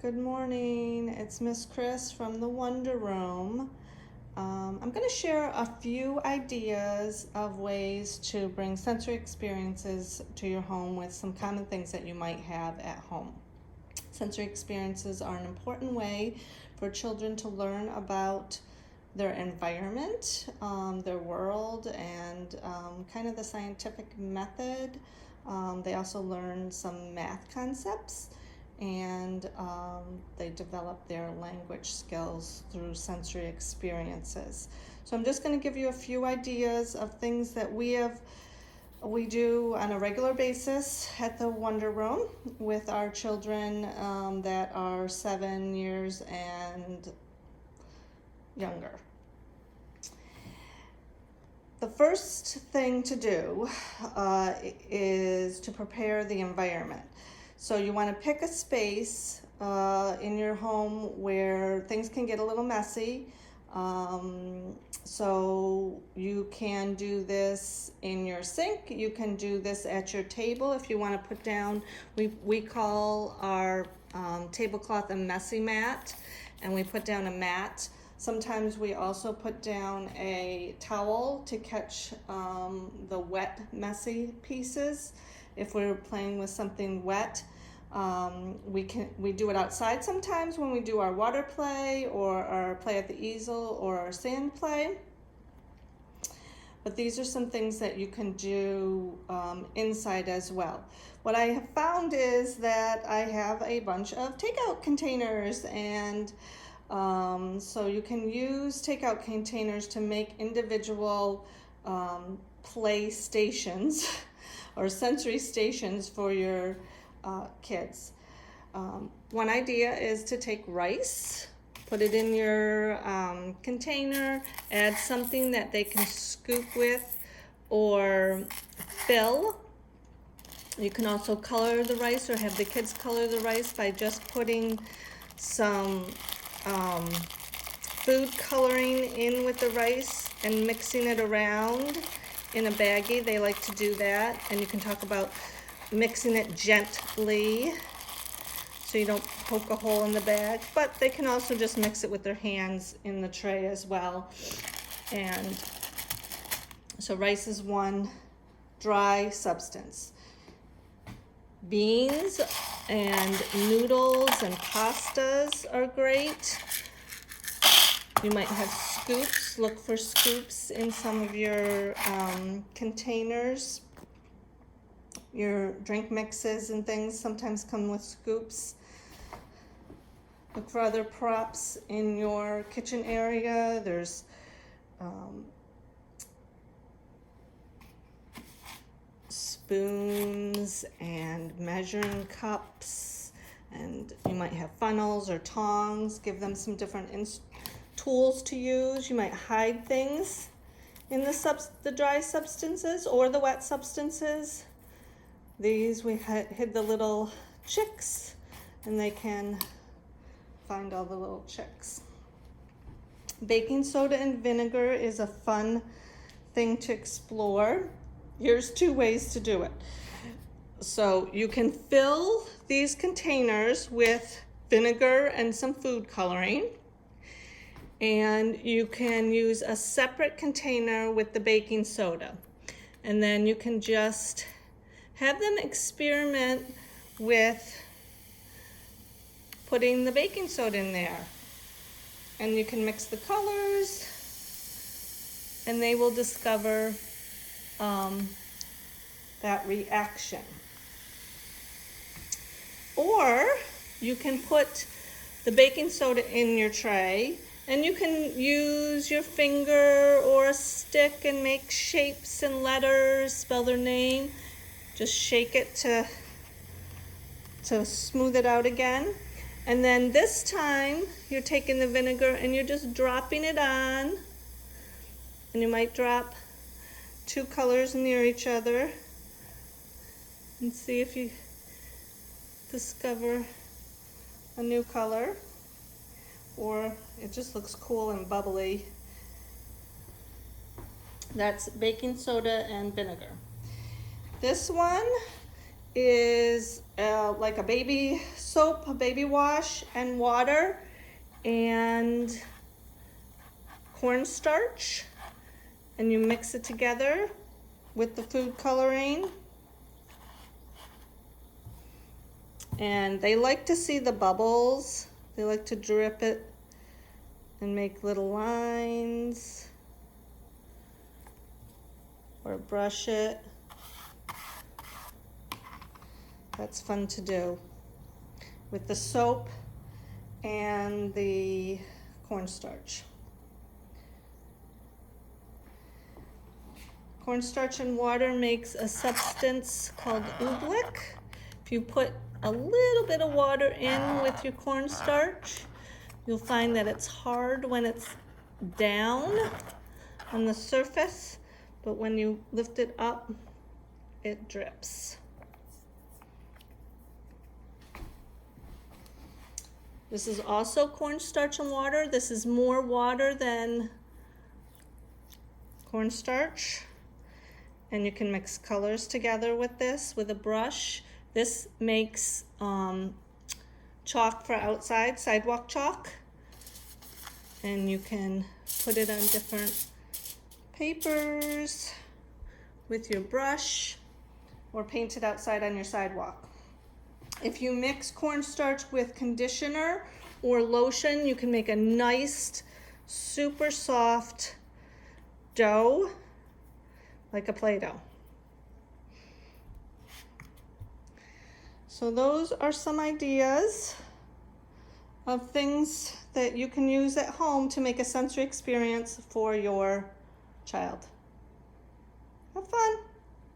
Good morning, it's Miss Chris from the Wonder Room. I'm going to share a few ideas of ways to bring sensory experiences to your home with some common things that you might have at home. Sensory experiences are an important way for children to learn about their environment, their world, and kind of the scientific method. They also learn some math concepts, and they develop their language skills through sensory experiences. So I'm just going to give you a few ideas of things that we do on a regular basis at the Wonder Room with our children that are 7 years and younger. The first thing to do is to prepare the environment. So you want to pick a space in your home where things can get a little messy. So you can do this in your sink. You can do this at your table if you want to put down, we call our tablecloth a messy mat, and we put down a mat. Sometimes we also put down a towel to catch the wet, messy pieces. If we're playing with something wet, we do it outside sometimes when we do our water play or our play at the easel or our sand play. But these are some things that you can do inside as well. What I have found is that I have a bunch of takeout containers, and so you can use takeout containers to make individual play stations or sensory stations for your kids. One idea is to take rice, put it in your container, add something that they can scoop with or fill. You can also color the rice or have the kids color the rice by just putting some food coloring in with the rice and mixing it around in a baggie. They like to do that, and you can talk about mixing it gently so you don't poke a hole in the bag, but they can also just mix it with their hands in the tray as well. And so rice is one dry substance. Beans and noodles and pastas are great. You might have scoops. Look for scoops in some of your containers. Your drink mixes and things sometimes come with scoops. Look for other props in your kitchen area. There's spoons and measuring cups, and you might have funnels or tongs. Give them some different tools to use. You might hide things in the dry substances or the wet substances. These, we hid the little chicks, and they can find all the little chicks. Baking soda and vinegar is a fun thing to explore. Here's 2 ways to do it. So you can fill these containers with vinegar and some food coloring, and you can use a separate container with the baking soda. And then you can just have them experiment with putting the baking soda in there. And you can mix the colors, and they will discover that reaction. Or you can put the baking soda in your tray, and you can use your finger or a stick and make shapes and letters, spell their name. Just shake it to smooth it out again. And then this time you're taking the vinegar and you're just dropping it on. And you might drop 2 colors near each other and see if you discover a new color, or it just looks cool and bubbly. That's baking soda and vinegar. This one is like a baby soap, a baby wash, and water, and cornstarch, and you mix it together with the food coloring. And they like to see the bubbles. They like to drip it and make little lines or brush it. That's fun to do with the soap and the cornstarch. Cornstarch and water makes a substance called oobleck. If you put a little bit of water in with your cornstarch, you'll find that it's hard when it's down on the surface, but when you lift it up, it drips. This is also cornstarch and water. This is more water than cornstarch. And you can mix colors together with this with a brush. This makes chalk for outside, sidewalk chalk. And you can put it on different papers with your brush or paint it outside on your sidewalk. If you mix cornstarch with conditioner or lotion, you can make a nice, super soft dough, like a Play-Doh. So those are some ideas of things that you can use at home to make a sensory experience for your child. Have fun.